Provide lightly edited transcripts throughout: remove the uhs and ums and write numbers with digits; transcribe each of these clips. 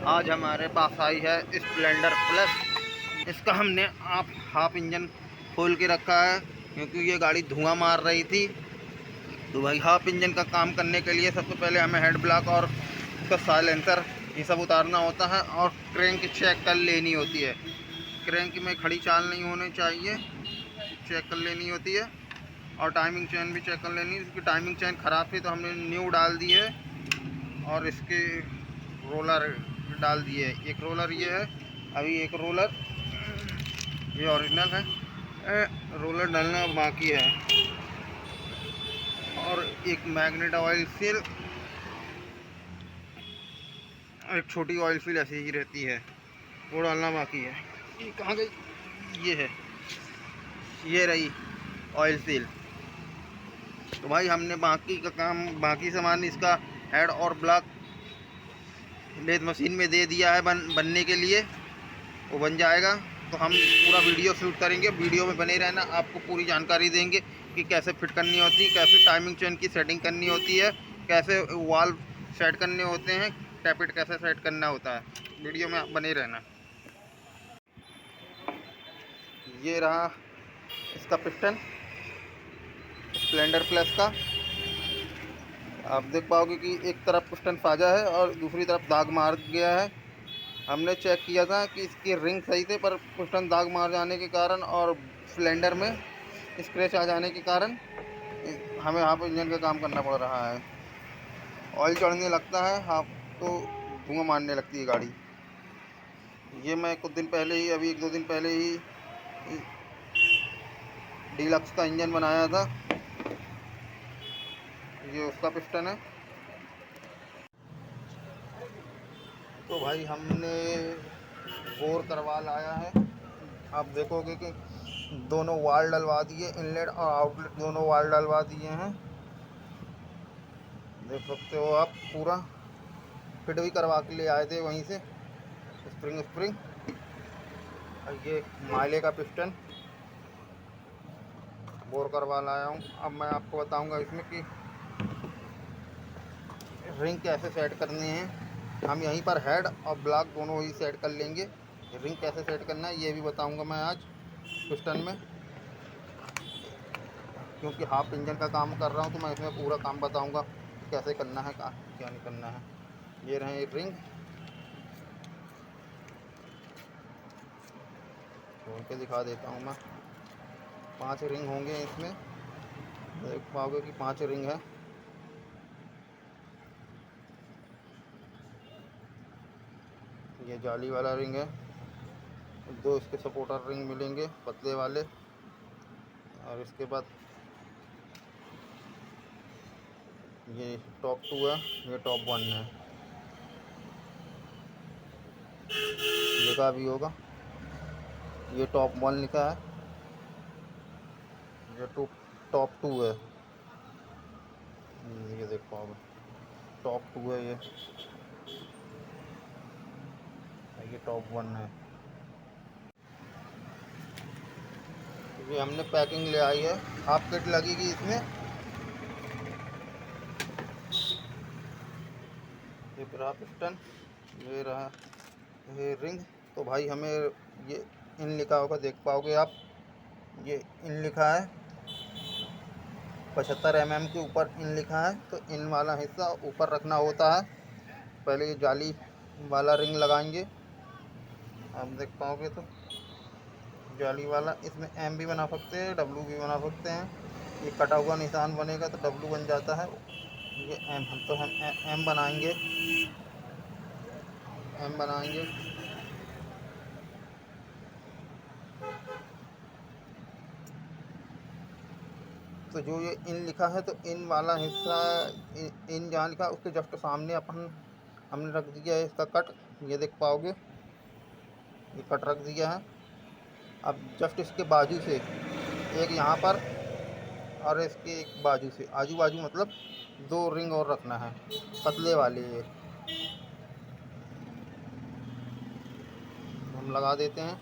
आज हमारे पास आई है स्प्लेंडर प्लस। इसका हमने हाफ इंजन खोल के रखा है क्योंकि ये गाड़ी धुआं मार रही थी। तो भाई हाफ इंजन का काम करने के लिए सबसे पहले हमें हेड ब्लॉक और उसका साइलेंसर ये सब उतारना होता है और क्रैंक चेक कर लेनी होती है। क्रैंक में खड़ी चाल नहीं होनी चाहिए, चेक कर लेनी होती है। और टाइमिंग चेन भी चेक कर लेनी है। इसकी टाइमिंग चेन ख़राब थी तो हमने न्यू डाल दी है और इसके रोलर डाल दिए। एक रोलर ये है, अभी एक रोलर ये ओरिजिनल है, रोलर डालना बाकी है। और एक मैग्नेट ऑयल सील, एक छोटी ऑयल सील ऐसी ही रहती है, वो डालना बाकी है। ये कहाँ गई? ये है, ये रही ऑयल सील। तो भाई हमने बाकी का काम, बाकी सामान इसका हेड और ब्लॉक लेथ मशीन में दे दिया है बनने के लिए। वो बन जाएगा तो हम पूरा वीडियो शूट करेंगे। वीडियो में बने रहना, आपको पूरी जानकारी देंगे कि कैसे फिट करनी होती है, कैसे टाइमिंग चेन की सेटिंग करनी होती है, कैसे वाल्व सेट करने होते हैं, टैपिट कैसे सेट करना होता है। वीडियो में बने रहना। ये रहा इसका पिस्टन स्प्लेंडर प्लस का। आप देख पाओगे कि एक तरफ पिस्टन साजा है और दूसरी तरफ दाग मार गया है। हमने चेक किया था कि इसकी रिंग सही थे, पर पिस्टन दाग मार जाने के कारण और सिलेंडर में स्क्रैच आ जाने के कारण हमें हाफ इंजन का काम करना पड़ रहा है। ऑयल चढ़ने लगता है हाफ तो धुआं मारने लगती है गाड़ी। ये मैं कुछ दिन पहले ही, अभी 1-2 दिन पहले ही डीलक्स का इंजन बनाया था। ये उसका पिस्टन है। तो भाई हमने बोर करवा लाया है। आप देखोगे कि दोनों वाल डलवा दिए, इनलेट और आउटलेट दोनों वाल डलवा दिए हैं। देख सकते हो आप, पूरा फिट भी करवा के ले आए थे वहीं से, स्प्रिंग। और ये माइले का पिस्टन बोर करवा लाया हूँ। अब मैं आपको बताऊंगा इसमें कि रिंग कैसे सेट करनी है। हम यहीं पर हेड और ब्लॉक दोनों ही सेट कर लेंगे। रिंग कैसे सेट करना है ये भी बताऊंगा मैं आज पिस्टन में, क्योंकि हाफ इंजन का काम कर रहा हूँ तो मैं इसमें पूरा काम बताऊंगा कैसे करना है, क्या नहीं करना है। ये रहे रिंग, खोल के दिखा देता हूँ मैं। 5 रिंग होंगे इसमें, देख पाओगे कि 5 रिंग है। ये जाली वाला रिंग है, 2 इसके सपोर्टर रिंग मिलेंगे पतले वाले। और इसके बाद ये टॉप 2 है, ये टॉप 1 है, लिखा भी होगा। ये टॉप 1 लिखा है, ये टॉप 2 है। ये देख पाओगे टॉप 2 है, ये टॉप 1 है। ये हमने पैकिंग ले आई है, हाफ किट लगेगी इसमें। ये रहा पिस्टन, ये रहा ये रिंग। तो भाई हमें ये इन लिखा होगा, देख पाओगे आप, ये इन लिखा है 75 mm के ऊपर इन लिखा है। तो इन वाला हिस्सा ऊपर रखना होता है। पहले ये जाली वाला रिंग लगाएंगे, आप देख पाओगे तो जाली वाला। इसमें एम भी बना सकते हैं, डब्लू भी बना सकते हैं। ये कटा हुआ निशान बनेगा तो डब्लू बन जाता है। ये एम, हम एम बनाएंगे, एम बनाएंगे। तो जो ये इन लिखा है तो इन वाला हिस्सा, इन जहाँ लिखा उसके जस्ट सामने हमने रख दिया है इसका कट। ये देख पाओगे ये कट रख दिया है। अब जस्ट इसके बाजू से एक यहाँ पर और इसके एक बाजू से, आजू बाजू मतलब 2 रिंग और रखना है पतले वाले। ये हम लगा देते हैं।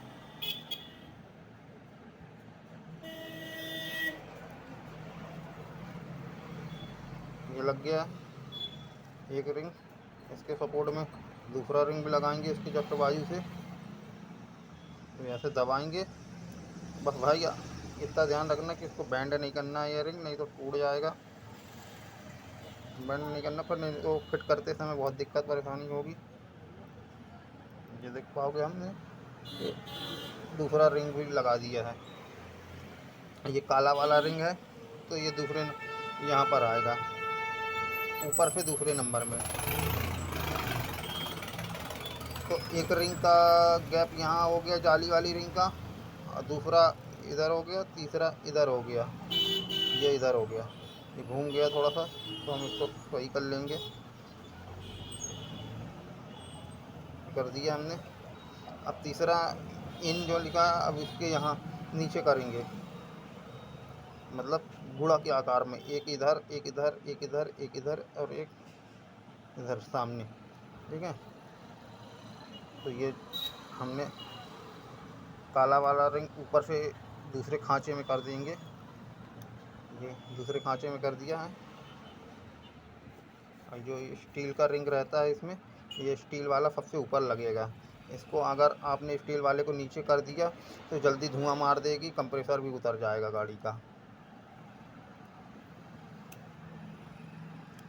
ये लग गया एक रिंग इसके सपोर्ट में। दूसरा रिंग भी लगाएंगे इसके जस्ट बाजू से, तो ऐसे दबाएंगे। बस भाई इतना ध्यान रखना कि इसको बैंड नहीं करना है ये रिंग, नहीं तो टूट जाएगा। बैंड नहीं करना, पर नहीं तो फिट करते समय बहुत दिक्कत परेशानी होगी। ये देख पाओगे हमने ये दूसरा रिंग भी लगा दिया है। ये काला वाला रिंग है, तो ये दूसरे यहाँ पर आएगा ऊपर से दूसरे नंबर में। तो एक रिंग का गैप यहाँ हो गया जाली वाली रिंग का, और दूसरा इधर हो गया, तीसरा इधर हो गया, ये इधर हो गया, ये घूम गया थोड़ा सा, तो हम इसको सही कर लेंगे। कर दिया हमने। अब तीसरा इन जो लिखा है, अब इसके यहाँ नीचे करेंगे, मतलब गुणा के आकार में, एक इधर एक इधर एक इधर एक इधर और एक इधर सामने, ठीक है। तो ये हमने काला वाला रिंग ऊपर से दूसरे खांचे में कर देंगे, ये दूसरे खांचे में कर दिया है। और जो स्टील का रिंग रहता है इसमें, ये स्टील वाला सबसे ऊपर लगेगा। इसको अगर आपने स्टील वाले को नीचे कर दिया तो जल्दी धुआं मार देगी, कंप्रेसर भी उतर जाएगा गाड़ी का।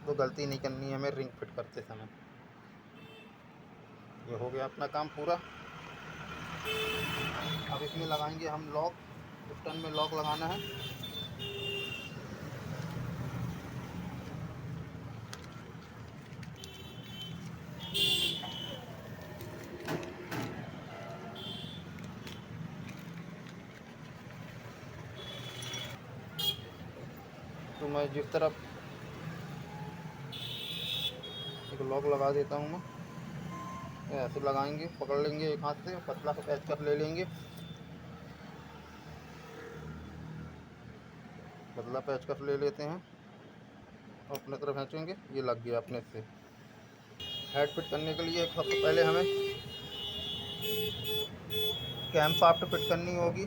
तो गलती नहीं करनी है हमें रिंग फिट करते समय। ये हो गया अपना काम पूरा। अब इसमें लगाएंगे हम लॉक, पिस्टन में लॉक लगाना है। तो मैं जिस तरफ एक लॉक लगा देता हूँ मैं, ऐसे लगाएंगे, पकड़ लेंगे एक हाथ से, पतला सा पैच कर ले लेंगे, पतला पैच कर ले लेते हैं और अपने तरफ खींचेंगे, ये लग गया अपने से। हेड फिट करने के लिए सबसे पहले हमें कैम शाफ्ट फिट करनी होगी।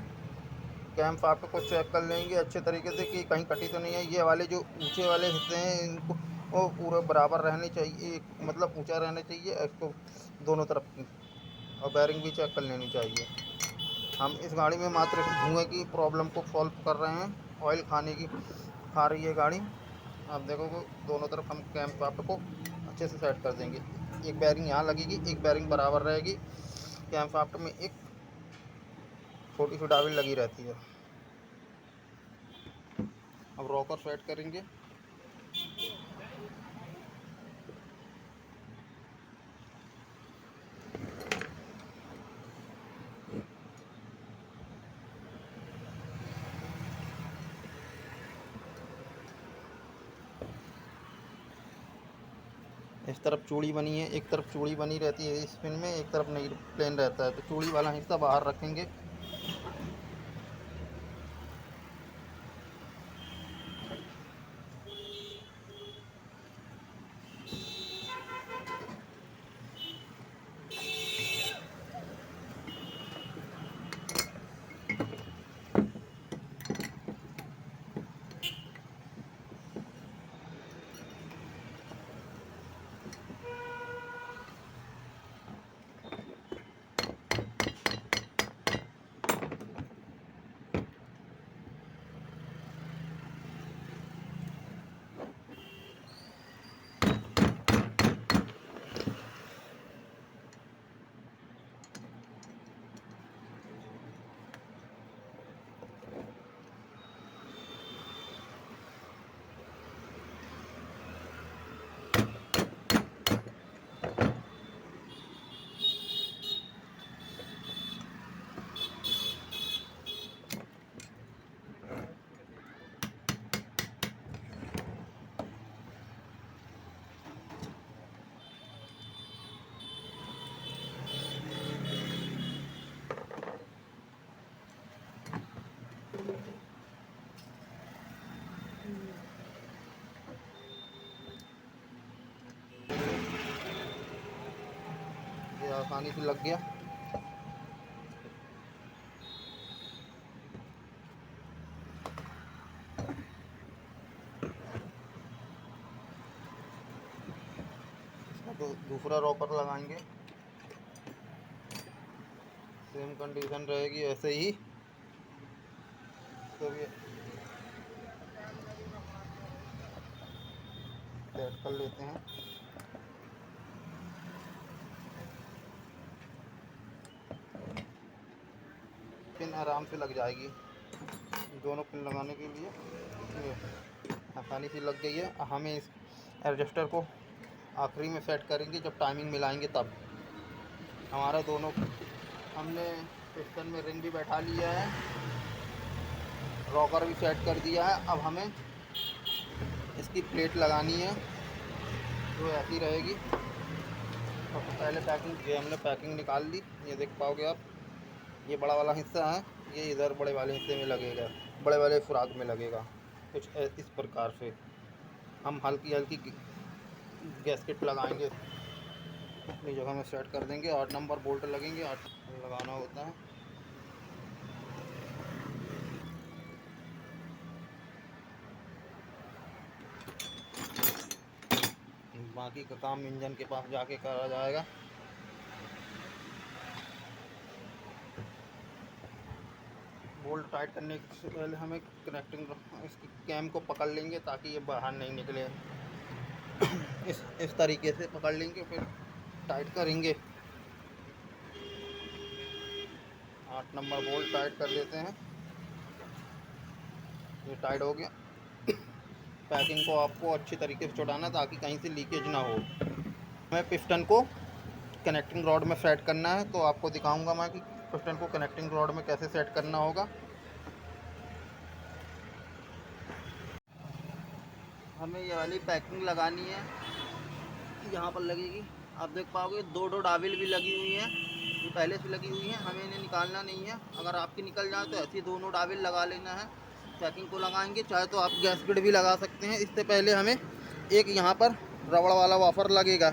कैम शाफ्ट को चेक कर लेंगे अच्छे तरीके से कि कहीं कटी तो नहीं है। ये वाले जो ऊंचे वाले हिस्से हैं इनको वो पूरा बराबर रहने चाहिए, मतलब ऊंचा रहना चाहिए इसको दोनों तरफ की, और बैरिंग भी चेक कर लेनी चाहिए। हम इस गाड़ी में मात्र धुएं की प्रॉब्लम को सॉल्व कर रहे हैं, ऑयल खाने की खा रही है गाड़ी। आप देखोगे दोनों तरफ हम कैम शाफ्ट को अच्छे से सेट कर देंगे। एक बैरिंग यहाँ लगेगी, एक बैरिंग बराबर रहेगी। कैम शाफ्ट में एक छोटी सी डाबिल लगी रहती है। अब रॉकर सेट करेंगे। इस तरफ चूड़ी बनी है, एक तरफ चूड़ी बनी रहती है इस पिन में, एक तरफ नहीं प्लेन रहता है, तो चूड़ी वाला हिस्सा बाहर रखेंगे। ये आसानी से लग गया। इसका तो दूसरा रॉकर लगाएंगे, सेम कंडीशन रहेगी ऐसे ही। तो ये सेट कर लेते हैं। पिन आराम से लग जाएगी, दोनों पिन लगाने के लिए ये आसानी से लग गई है। हमें इस एडजस्टर को आखिरी में सेट करेंगे जब टाइमिंग मिलाएंगे तब। हमारा दोनों हमने पिस्टन में रिंग भी बैठा लिया है, रॉकर भी सेट कर दिया है। अब हमें इसकी प्लेट लगानी है जो ऐसी रहेगी। सबसे पहले पैकिंग, ये हमने पैकिंग निकाल ली, ये देख पाओगे आप। ये बड़ा वाला हिस्सा है, ये इधर बड़े वाले हिस्से में लगेगा, बड़े वाले सुराग में लगेगा। कुछ इस प्रकार से हम हल्की हल्की गैस्केट लगाएंगे, अपनी जगह में सेट कर देंगे। 8 नंबर बोल्ट लगेंगे, 8 लगाना होता है। बाकी का काम इंजन के पास जाके करा जाएगा। बोल्ट टाइट करने से पहले हमें कनेक्टिंग इसकी कैम को पकड़ लेंगे ताकि ये बाहर नहीं निकले। इस तरीके से पकड़ लेंगे, फिर टाइट करेंगे। 8 नंबर बोल्ट टाइट कर देते हैं, ये टाइट हो गया। पैकिंग को आपको अच्छी तरीके से छुड़ाना ताकि कहीं से लीकेज ना हो। मैं पिस्टन को कनेक्टिंग रॉड में सेट करना है, तो आपको दिखाऊंगा मैं कि पिस्टन को कनेक्टिंग रॉड में कैसे सेट करना होगा। हमें ये वाली पैकिंग लगानी है, यहाँ पर लगेगी। आप देख पाओगे दो डाबिल भी लगी हुई हैं, ये पहले से लगी हुई हैं, हमें इन्हें निकालना नहीं है। अगर आपकी निकल जाए तो ऐसी दोनों डाबिल लगा लेना है। पैकिंग को लगाएंगे, चाहे तो आप गैस्केट भी लगा सकते हैं। इससे पहले हमें एक यहाँ पर रबड़ वाला वाफर लगेगा,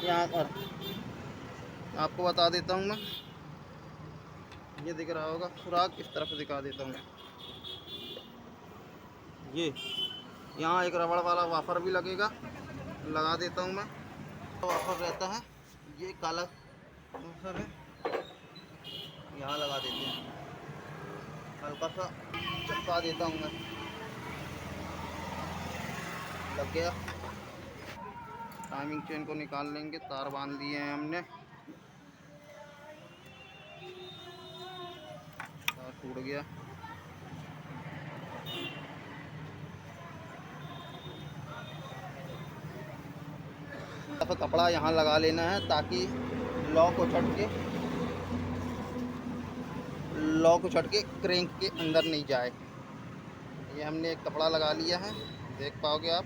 यहाँ पर आपको बता देता हूँ मैं। ये दिख रहा होगा सुराग, इस तरफ दिखा देता हूँ। ये यहाँ एक रबड़ वाला वाफर भी लगेगा, लगा देता हूँ मैं। वाफर रहता है, ये काला वाफर है, यहाँ लगा देते हैं। हल्का सा चिपका देता हूँ मैं, लग गया। टाइमिंग चेन को निकाल लेंगे, तार बांध दिए हैं हमने, तार टूट गया। तो कपड़ा यहाँ लगा लेना है ताकि लॉक उछट के क्रैंक के अंदर नहीं जाए। ये हमने एक कपड़ा लगा लिया है, देख पाओगे आप।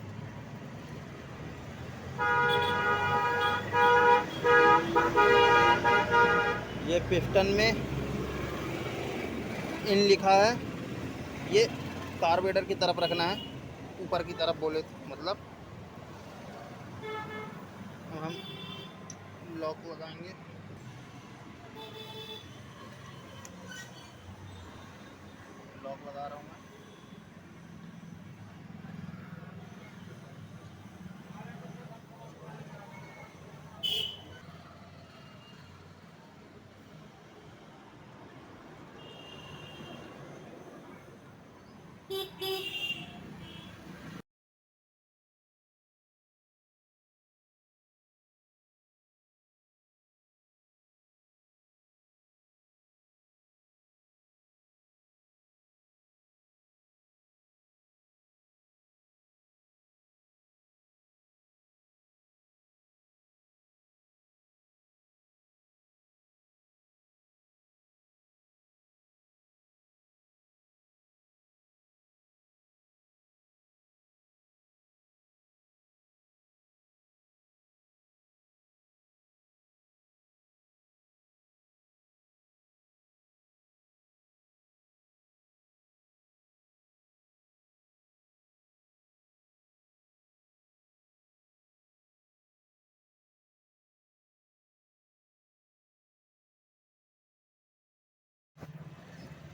ये पिस्टन में इन लिखा है, ये कार्बोरेटर की तरफ रखना है, ऊपर की तरफ बोले तो मतलब। हम लॉक लगाएंगे, लॉक लगा रहा हूँ मैं।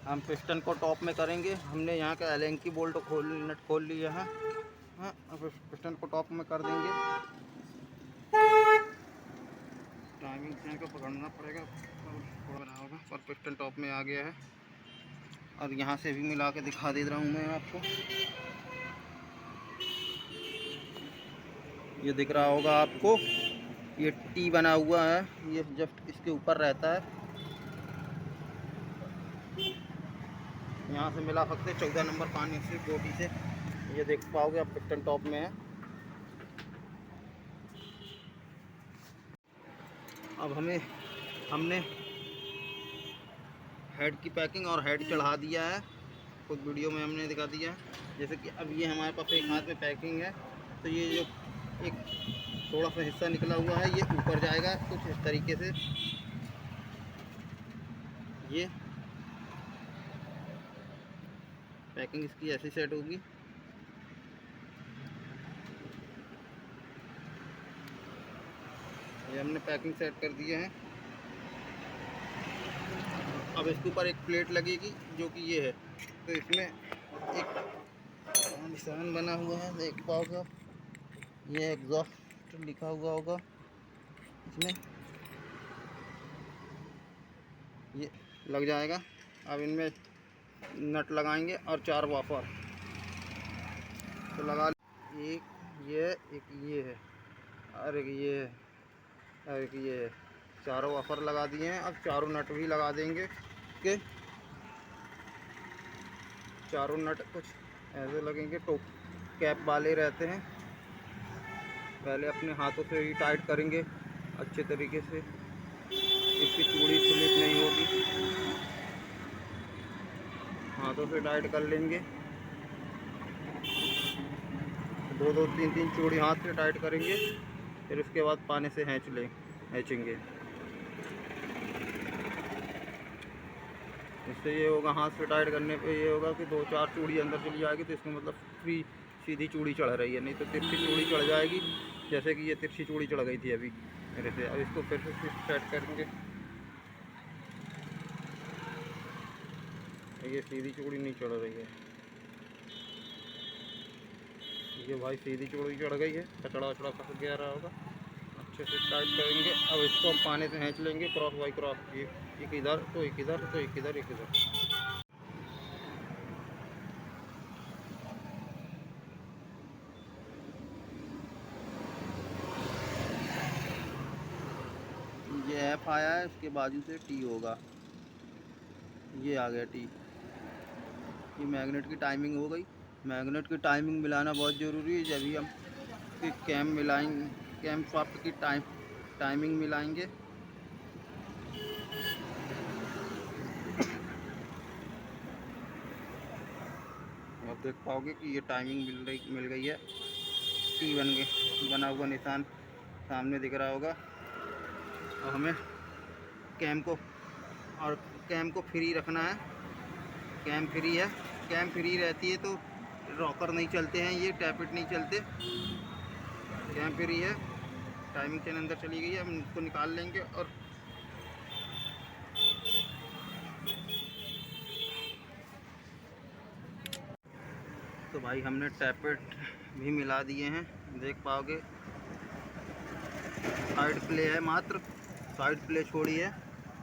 हम पिस्टन को टॉप में करेंगे। हमने यहाँ का एलेन की बोल्ट नट खोल लिया है। हाँ, अब पिस्टन को टॉप में कर देंगे। टाइमिंग चेन को पकड़ना पड़ेगा और बना होगा। और पिस्टन टॉप में आ गया है। और यहाँ से भी मिला के दिखा दे रहा हूँ मैं आपको। ये दिख रहा होगा आपको, ये टी बना हुआ है, ये जस्ट इसके ऊपर रहता है। यहाँ से मिला सकते 14 नंबर पानी से बोटी से, ये देख पाओगे आप पिस्टन टॉप में है। अब हमने हेड की पैकिंग और हेड चढ़ा दिया है, कुछ वीडियो में हमने दिखा दिया है। जैसे कि अब ये हमारे पास एक हाथ में पैकिंग है, तो ये जो एक थोड़ा सा हिस्सा निकला हुआ है ये ऊपर जाएगा कुछ इस तरीके से। ये पैकिंग इसकी ऐसी सेट होगी। ये हमने पैकिंग सेट कर दिए हैं। अब इसके ऊपर एक प्लेट लगेगी जो कि ये है, तो इसमें एक निशान बना हुआ है, देख पाओगे। ये एग्जॉस्ट लिखा हुआ होगा इसमें, ये लग जाएगा। अब इनमें नट लगाएंगे और 4 वाफर तो लगा, एक ये है और एक ये है और एक ये है। 4 वाफर लगा दिए हैं। अब 4 नट भी लगा देंगे के 4 नट कुछ ऐसे लगेंगे, तो कैप वाले रहते हैं। पहले अपने हाथों से ही टाइट करेंगे अच्छे तरीके से, इसकी चूड़ी स्लिप नहीं होगी। हाथों से टाइट कर लेंगे, 2-2, 3-3 चूड़ी हाथ से टाइट करेंगे। फिर उसके बाद पानी से हैचेंगे। इससे ये होगा, हाथ से टाइट करने पे ये होगा कि 2-4 चूड़ी अंदर चली जाएगी, तो इसमें मतलब फ्री सीधी चूड़ी चढ़ रही है, नहीं तो तिरछी चूड़ी चढ़ जाएगी। जैसे कि ये तिरछी चूड़ी चढ़ गई थी अभी मेरे से। अब इसको फिर से सेट करेंगे। ये सीधी चूड़ी नहीं चढ़ रही है, ये भाई सीधी चूड़ी चढ़ गई है, कचड़ा वचड़ा फंस गया रहा होगा। अच्छे से टाइट करेंगे। अब इसको हम पानी से खींच लेंगे क्रॉस बाई क्रॉस, एक इधर तो एक इधर तो एक इधर एक इधर। ये एफ आया है, इसके बाजू से टी होगा, ये आ गया टी। ये मैग्नेट की टाइमिंग हो गई। मैग्नेट की टाइमिंग मिलाना बहुत ज़रूरी है। जब भी हम कैम मिलाएंगे, कैम सॉफ्ट की टाइमिंग मिलाएंगे। आप देख पाओगे कि ये टाइमिंग मिल गई है। टी बना हुआ निशान सामने दिख रहा होगा। और हमें कैम को फ्री रखना है। कैम फ्री है, कैम फ्री रहती है तो रॉकर नहीं चलते हैं, ये टैपिट नहीं चलते। कैम फ्री है, टाइमिंग चेन अंदर चली गई है, हम इसको निकाल लेंगे। और तो भाई हमने टैपिट भी मिला दिए हैं, देख पाओगे। साइड प्ले है, मात्र साइड प्ले छोड़ी है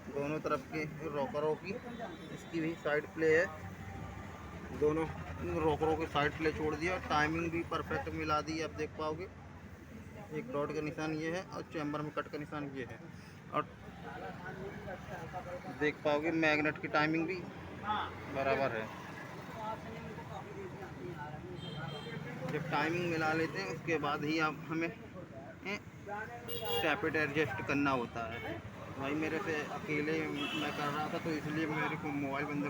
दोनों तरफ के रॉकरों की। इसकी भी साइड प्ले है, दोनों रॉकरों की साइड प्ले छोड़ दिया। टाइमिंग भी परफेक्ट मिला दी, आप देख पाओगे। एक डॉट का निशान ये है और चैम्बर में कट का निशान ये है। और देख पाओगे मैग्नेट की टाइमिंग भी बराबर है। जब टाइमिंग मिला लेते हैं उसके बाद ही आप हमें टैपिट एडजस्ट करना होता है। भाई मेरे से अकेले मैं कर रहा था, तो इसलिए मेरे को मोबाइल बंद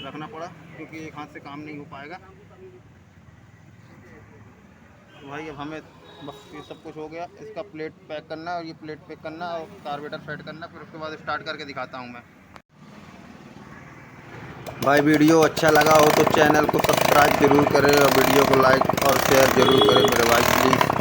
रखना पड़ा, क्योंकि एक हाथ से काम नहीं हो पाएगा। तो भाई अब हमें बस ये सब कुछ हो गया। इसका प्लेट पैक करना और ये प्लेट पैक करना और कार्बोरेटर सेट करना, फिर उसके बाद स्टार्ट करके दिखाता हूँ मैं। भाई वीडियो अच्छा लगा हो तो चैनल को सब्सक्राइब जरूर करें और वीडियो को लाइक और शेयर जरूर करें मेरे भाई प्लीज़।